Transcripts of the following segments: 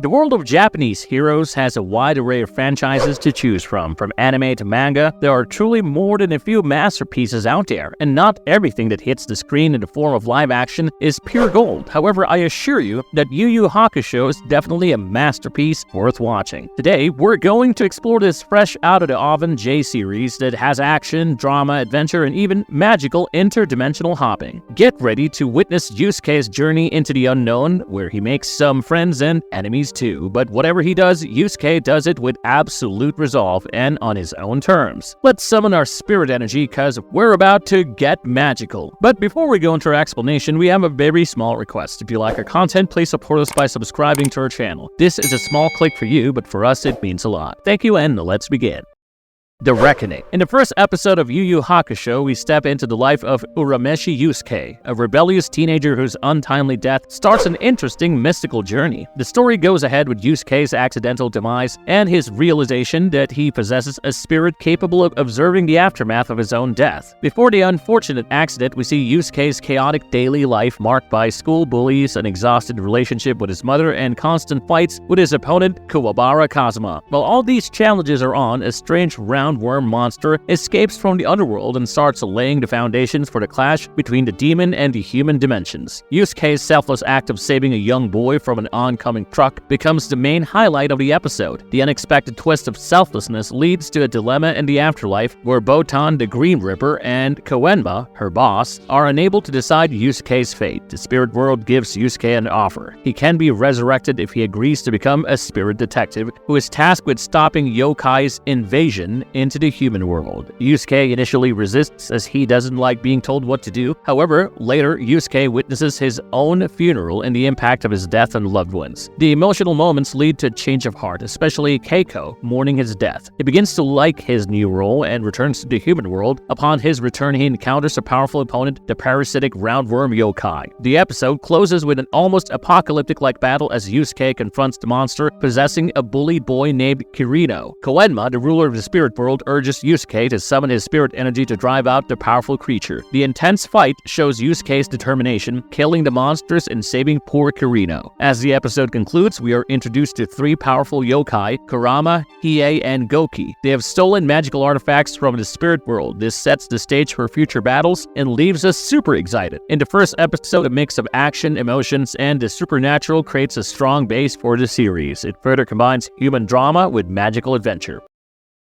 The world of Japanese heroes has a wide array of franchises to choose from. From anime to manga, there are truly more than a few masterpieces out there, and not everything that hits the screen in the form of live action is pure gold. However, I assure you that Yu Yu Hakusho is definitely a masterpiece worth watching. Today, we're going to explore this fresh out of the oven J-series that has action, drama, adventure, and even magical interdimensional hopping. Get ready to witness Yusuke's journey into the unknown, where he makes some friends and enemies too, but whatever he does, Yusuke does it with absolute resolve and on his own terms. Let's summon our spirit energy, cause we're about to get magical. But before we go into our explanation, we have a very small request. If you like our content, please support us by subscribing to our channel. This is a small click for you, but for us it means a lot. Thank you, and let's begin. The Reckoning. In the first episode of Yu Yu Hakusho, we step into the life of Urameshi Yusuke, a rebellious teenager whose untimely death starts an interesting mystical journey. The story goes ahead with Yusuke's accidental demise and his realization that he possesses a spirit capable of observing the aftermath of his own death. Before the unfortunate accident, we see Yusuke's chaotic daily life marked by school bullies, an exhausted relationship with his mother, and constant fights with his opponent Kuwabara Kazuma. While all these challenges are on, a strange roundworm monster escapes from the underworld and starts laying the foundations for the clash between the demon and the human dimensions. Yusuke's selfless act of saving a young boy from an oncoming truck becomes the main highlight of the episode. The unexpected twist of selflessness leads to a dilemma in the afterlife where Botan, the Green Ripper, and Koenma, her boss, are unable to decide Yusuke's fate. The spirit world gives Yusuke an offer. He can be resurrected if he agrees to become a spirit detective who is tasked with stopping yokai's invasion into the human world. Yusuke initially resists as he doesn't like being told what to do. However, later Yusuke witnesses his own funeral and the impact of his death on loved ones. The emotional moments lead to a change of heart, especially Keiko mourning his death. He begins to like his new role and returns to the human world. Upon his return, he encounters a powerful opponent, the parasitic roundworm yokai. The episode closes with an almost apocalyptic-like battle as Yusuke confronts the monster possessing a bullied boy named Kirino. Koenma, the ruler of the spirit world, urges Yusuke to summon his spirit energy to drive out the powerful creature. The intense fight shows Yusuke's determination, killing the monsters and saving poor Kirino. As the episode concludes, we are introduced to three powerful yokai, Kurama, Hiei, and Goki. They have stolen magical artifacts from the spirit world. This sets the stage for future battles and leaves us super excited. In the first episode, a mix of action, emotions, and the supernatural creates a strong base for the series. It further combines human drama with magical adventure.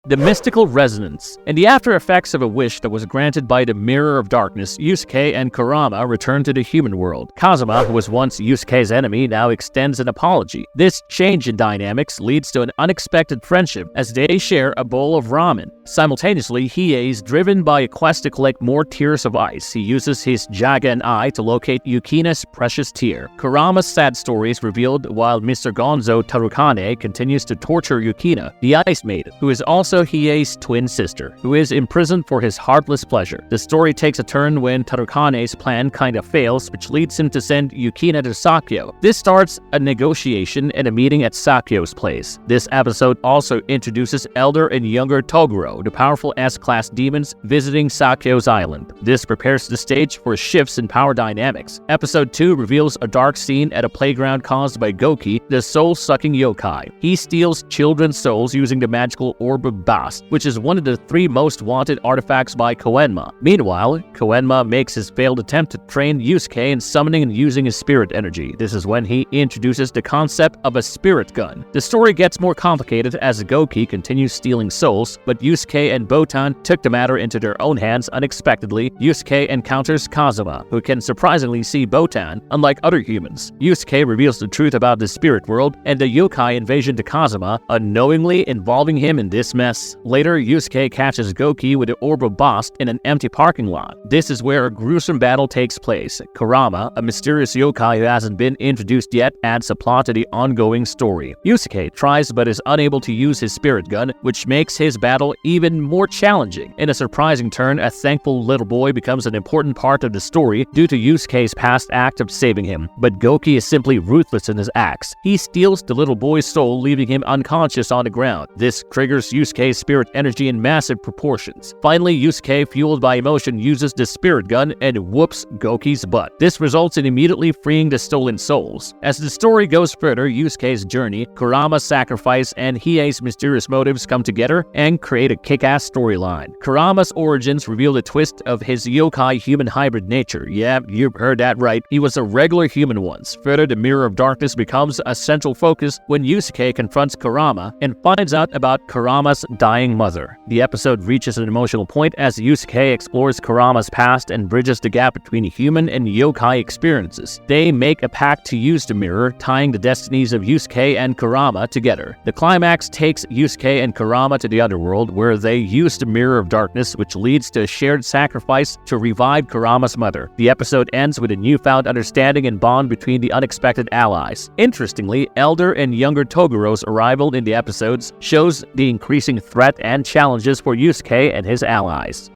The Mystical Resonance. In the after effects of a wish that was granted by the Mirror of Darkness, Yusuke and Kurama return to the human world. Kazuma, who was once Yusuke's enemy, now extends an apology. This change in dynamics leads to an unexpected friendship as they share a bowl of ramen. Simultaneously, Hiei is driven by a quest to collect more tears of ice. He uses his Jagan Eye to locate Yukina's precious tear. Kurama's sad story is revealed while Mr. Gonzo Tarukane continues to torture Yukina, the Ice Maiden, who is also Hiei's twin sister, who is imprisoned for his heartless pleasure. The story takes a turn when Tarukane's plan kinda fails, which leads him to send Yukina to Sakyo. This starts a negotiation and a meeting at Sakyo's place. This episode also introduces elder and younger Toguro, the powerful S-class demons visiting Sakyo's island. This prepares the stage for shifts in power dynamics. Episode 2 reveals a dark scene at a playground caused by Goki, the soul-sucking yokai. He steals children's souls using the magical Orb of Bast, which is one of the three most wanted artifacts by Koenma. Meanwhile, Koenma makes his failed attempt to train Yusuke in summoning and using his spirit energy. This is when he introduces the concept of a spirit gun. The story gets more complicated as Goki continues stealing souls, but Yusuke and Botan took the matter into their own hands unexpectedly. Yusuke encounters Kazuma, who can surprisingly see Botan, unlike other humans. Yusuke reveals the truth about the spirit world and the yokai invasion to Kazuma, unknowingly involving him in this mess. Later, Yusuke catches Goki with the Orb of Bast in an empty parking lot. This is where a gruesome battle takes place. Kurama, a mysterious yokai who hasn't been introduced yet, adds a plot to the ongoing story. Yusuke tries but is unable to use his spirit gun, which makes his battle even more challenging. In a surprising turn, a thankful little boy becomes an important part of the story due to Yusuke's past act of saving him. But Goki is simply ruthless in his acts. He steals the little boy's soul, leaving him unconscious on the ground. This triggers Yusuke Yusuke's spirit energy in massive proportions. Finally, Yusuke, fueled by emotion, uses the spirit gun and whoops Goki's butt. This results in immediately freeing the stolen souls. As the story goes further, Yusuke's journey, Kurama's sacrifice, and Hiei's mysterious motives come together and create a kick-ass storyline. Kurama's origins reveal the twist of his yokai human hybrid nature. Yeah, you've heard that right. He was a regular human once. Further, the Mirror of Darkness becomes a central focus when Yusuke confronts Kurama and finds out about Kurama's dying mother. The episode reaches an emotional point as Yusuke explores Kurama's past and bridges the gap between human and yokai experiences. They make a pact to use the mirror, tying the destinies of Yusuke and Kurama together. The climax takes Yusuke and Kurama to the underworld, where they use the Mirror of Darkness, which leads to a shared sacrifice to revive Kurama's mother. The episode ends with a newfound understanding and bond between the unexpected allies. Interestingly, elder and younger Togoro's arrival in the episodes shows the increasing threat and challenges for Yusuke and his allies.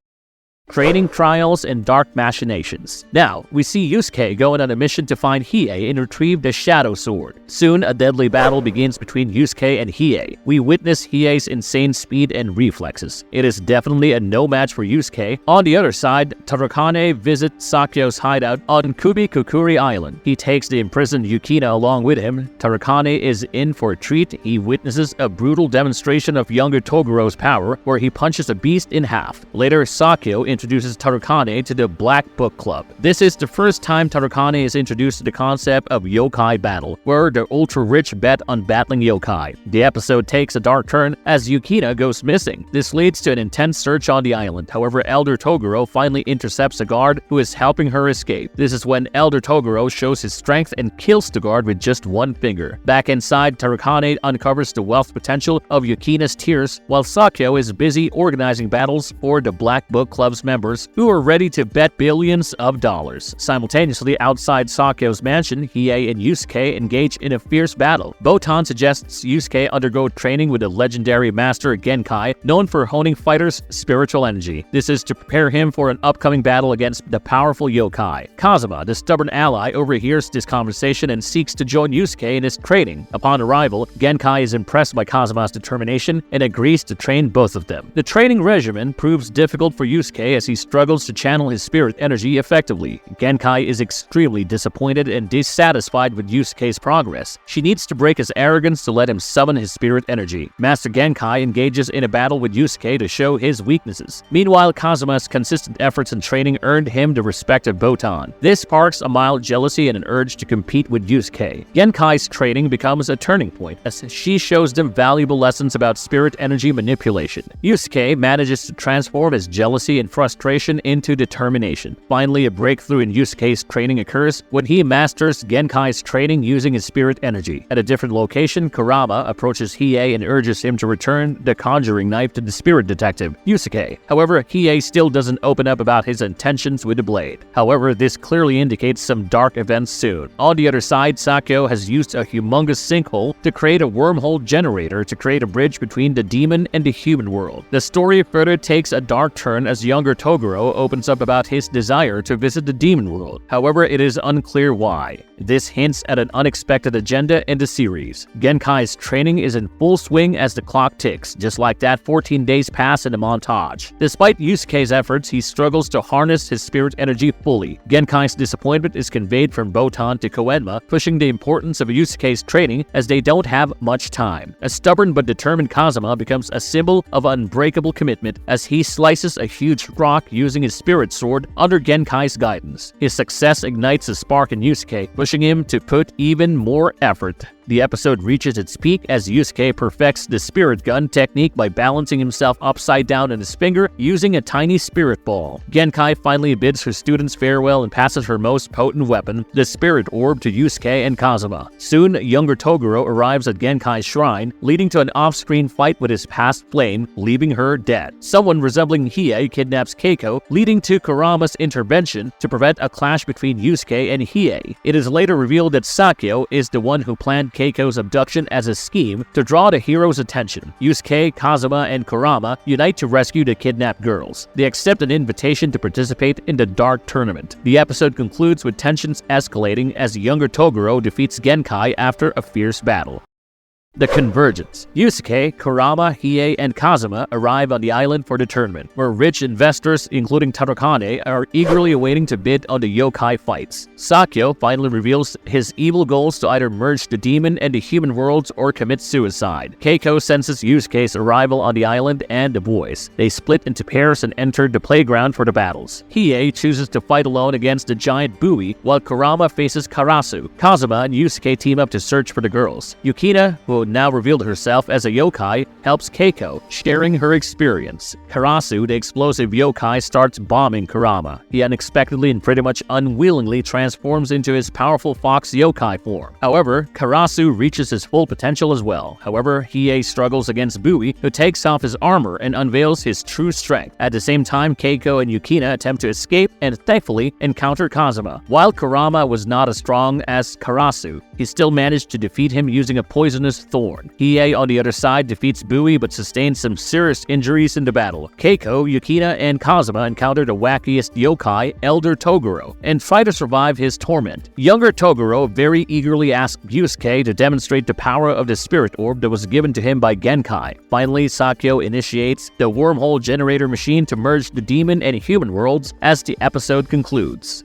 Training trials and dark machinations. Now, we see Yusuke going on a mission to find Hiei and retrieve the Shadow Sword. Soon, a deadly battle begins between Yusuke and Hiei. We witness Hiei's insane speed and reflexes. It is definitely a no match for Yusuke. On the other side, Tarakane visits Sakyo's hideout on Kubikukuri Island. He takes the imprisoned Yukina along with him. Tarakane is in for a treat. He witnesses a brutal demonstration of younger Togoro's power, where he punches a beast in half. Later, Sakyo introduces Tarakane to the Black Book Club. This is the first time Tarakane is introduced to the concept of yokai battle, where the ultra-rich bet on battling yokai. The episode takes a dark turn as Yukina goes missing. This leads to an intense search on the island. However, Elder Togoro finally intercepts a guard who is helping her escape. This is when Elder Togoro shows his strength and kills the guard with just one finger. Back inside, Tarakane uncovers the wealth potential of Yukina's tears, while Sakyo is busy organizing battles for the Black Book Club's members who are ready to bet billions of dollars. Simultaneously, outside Sakyo's mansion, Hiei and Yusuke engage in a fierce battle. Botan suggests Yusuke undergo training with the legendary master Genkai, known for honing fighters' spiritual energy. This is to prepare him for an upcoming battle against the powerful yokai. Kazuma, the stubborn ally, overhears this conversation and seeks to join Yusuke in his training. Upon arrival, Genkai is impressed by Kazuma's determination and agrees to train both of them. The training regimen proves difficult for Yusuke as he struggles to channel his spirit energy effectively. Genkai is extremely disappointed and dissatisfied with Yusuke's progress. She needs to break his arrogance to let him summon his spirit energy. Master Genkai engages in a battle with Yusuke to show his weaknesses. Meanwhile, Kazuma's consistent efforts and training earned him the respect of Botan. This sparks a mild jealousy and an urge to compete with Yusuke. Genkai's training becomes a turning point as she shows them valuable lessons about spirit energy manipulation. Yusuke manages to transform his jealousy and frustration into determination. Finally, a breakthrough in Yusuke's training occurs when he masters Genkai's training using his spirit energy. At a different location, Kurama approaches Hiei and urges him to return the conjuring knife to the spirit detective, Yusuke. However, Hiei still doesn't open up about his intentions with the blade. However, this clearly indicates some dark events soon. On the other side, Sakyo has used a humongous sinkhole to create a wormhole generator to create a bridge between the demon and the human world. The story further takes a dark turn as younger Togoro opens up about his desire to visit the demon world. However, it is unclear why. This hints at an unexpected agenda in the series. Genkai's training is in full swing as the clock ticks. Just like that, 14 days pass in a montage. Despite Yusuke's efforts, he struggles to harness his spirit energy fully. Genkai's disappointment is conveyed from Botan to Koenma, pushing the importance of Yusuke's training as they don't have much time. A stubborn but determined Kazuma becomes a symbol of unbreakable commitment as he slices a huge rock using his spirit sword under Genkai's guidance. His success ignites a spark in Yusuke, pushing him to put even more effort. The episode reaches its peak as Yusuke perfects the spirit gun technique by balancing himself upside down in his finger using a tiny spirit ball. Genkai finally bids her students farewell and passes her most potent weapon, the spirit orb, to Yusuke and Kazuma. Soon, younger Togoro arrives at Genkai's shrine, leading to an off-screen fight with his past flame, leaving her dead. Someone resembling Hiei kidnaps Keiko, leading to Kurama's intervention to prevent a clash between Yusuke and Hiei. It is later revealed that Sakyo is the one who planned Keiko's abduction as a scheme to draw the hero's attention. Yusuke, Kazuma, and Kurama unite to rescue the kidnapped girls. They accept an invitation to participate in the Dark Tournament. The episode concludes with tensions escalating as younger Togoro defeats Genkai after a fierce battle. The Convergence. Yusuke, Kurama, Hiei, and Kazuma arrive on the island for the tournament, where rich investors, including Tarakane, are eagerly awaiting to bid on the yokai fights. Sakyo finally reveals his evil goals to either merge the demon and the human worlds or commit suicide. Keiko senses Yusuke's arrival on the island and the boys. They split into pairs and enter the playground for the battles. Hiei chooses to fight alone against the giant buoy, while Kurama faces Karasu. Kazuma and Yusuke team up to search for the girls. Yukina, who now revealed herself as a yokai, helps Keiko, sharing her experience. Karasu, the explosive yokai, starts bombing Kurama. He unexpectedly and pretty much unwillingly transforms into his powerful fox yokai form. However, Karasu reaches his full potential as well. However, Hiei struggles against Bui, who takes off his armor and unveils his true strength. At the same time, Keiko and Yukina attempt to escape and thankfully encounter Kazuma. While Kurama was not as strong as Karasu, he still managed to defeat him using a poisonous thorn. Hiei on the other side defeats Bui but sustains some serious injuries in the battle. Keiko, Yukina, and Kazuma encounter the wackiest yokai, Elder Toguro, and try to survive his torment. Younger Toguro very eagerly asks Yusuke to demonstrate the power of the spirit orb that was given to him by Genkai. Finally, Sakyo initiates the wormhole generator machine to merge the demon and human worlds as the episode concludes.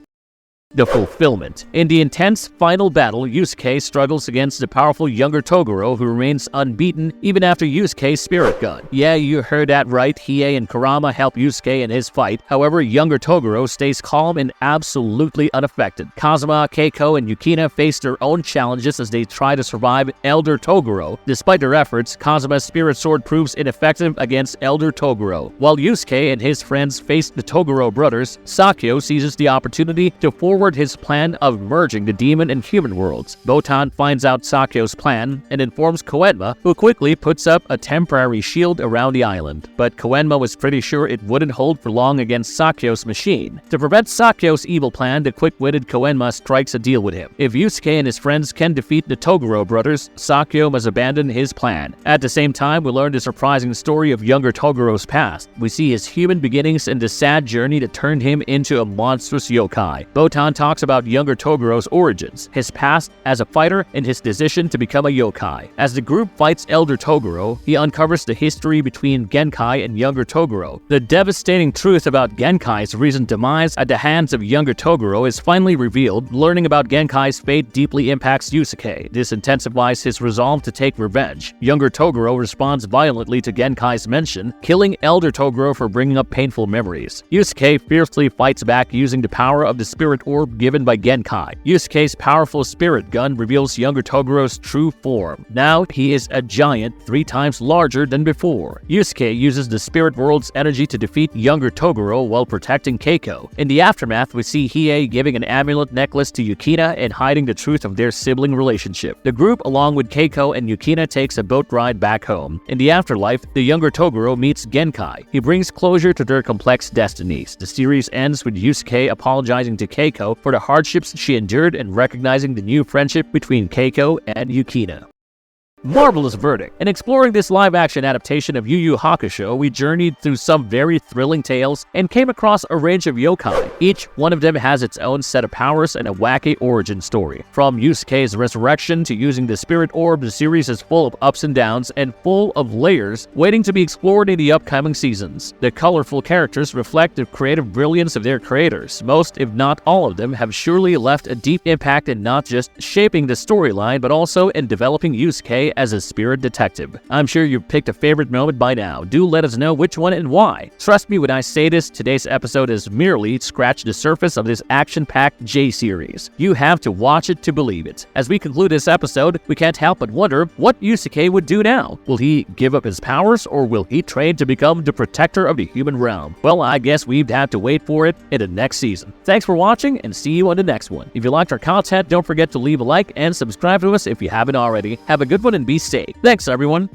The fulfillment. In the intense final battle, Yusuke struggles against the powerful younger Toguro, who remains unbeaten even after Yusuke's spirit gun. Yeah, you heard that right, Hiei and Kurama help Yusuke in his fight. However, younger Toguro stays calm and absolutely unaffected. Kazuma, Keiko, and Yukina face their own challenges as they try to survive Elder Toguro. Despite their efforts, Kazuma's spirit sword proves ineffective against Elder Toguro. While Yusuke and his friends face the Toguro brothers, Sakyo seizes the opportunity to forward his plan of merging the demon and human worlds. Botan finds out Sakyo's plan and informs Koenma, who quickly puts up a temporary shield around the island. But Koenma was pretty sure it wouldn't hold for long against Sakyo's machine. To prevent Sakyo's evil plan, the quick-witted Koenma strikes a deal with him. If Yusuke and his friends can defeat the Toguro brothers, Sakyo must abandon his plan. At the same time, we learn the surprising story of younger Toguro's past. We see his human beginnings and the sad journey that turned him into a monstrous yokai. Botan talks about younger Toguro's origins, his past as a fighter, and his decision to become a yokai. As the group fights Elder Toguro, he uncovers the history between Genkai and younger Toguro. The devastating truth about Genkai's recent demise at the hands of younger Toguro is finally revealed. Learning about Genkai's fate deeply impacts Yusuke. This intensifies his resolve to take revenge. Younger Toguro responds violently to Genkai's mention, killing Elder Toguro for bringing up painful memories. Yusuke fiercely fights back using the power of the spirit orb given by Genkai. Yusuke's powerful spirit gun reveals younger Toguro's true form. Now he is a giant 3 times larger than before. Yusuke uses the spirit world's energy to defeat younger Toguro while protecting Keiko. In the aftermath, we see Hiei giving an amulet necklace to Yukina and hiding the truth of their sibling relationship. The group, along with Keiko and Yukina, takes a boat ride back home. In the afterlife, the younger Toguro meets Genkai. He brings closure to their complex destinies. The series ends with Yusuke apologizing to Keiko for the hardships she endured and recognizing the new friendship between Keiko and Yukina. Marvelous verdict. In exploring this live-action adaptation of Yu Yu Hakusho, we journeyed through some very thrilling tales and came across a range of yokai. Each one of them has its own set of powers and a wacky origin story. From Yusuke's resurrection to using the spirit orb, the series is full of ups and downs and full of layers waiting to be explored in the upcoming seasons. The colorful characters reflect the creative brilliance of their creators. Most, if not all of them, have surely left a deep impact in not just shaping the storyline, but also in developing Yusuke as a spirit detective. I'm sure you've picked a favorite moment by now. Do let us know which one and why. Trust me when I say this, today's episode has merely scratched the surface of this action-packed J-series. You have to watch it to believe it. As we conclude this episode, we can't help but wonder what Yusuke would do now. Will he give up his powers, or will he train to become the protector of the human realm? Well, I guess we'd have to wait for it in the next season. Thanks for watching, and see you on the next one. If you liked our content, don't forget to leave a like and subscribe to us if you haven't already. Have a good one and be safe. Thanks, everyone.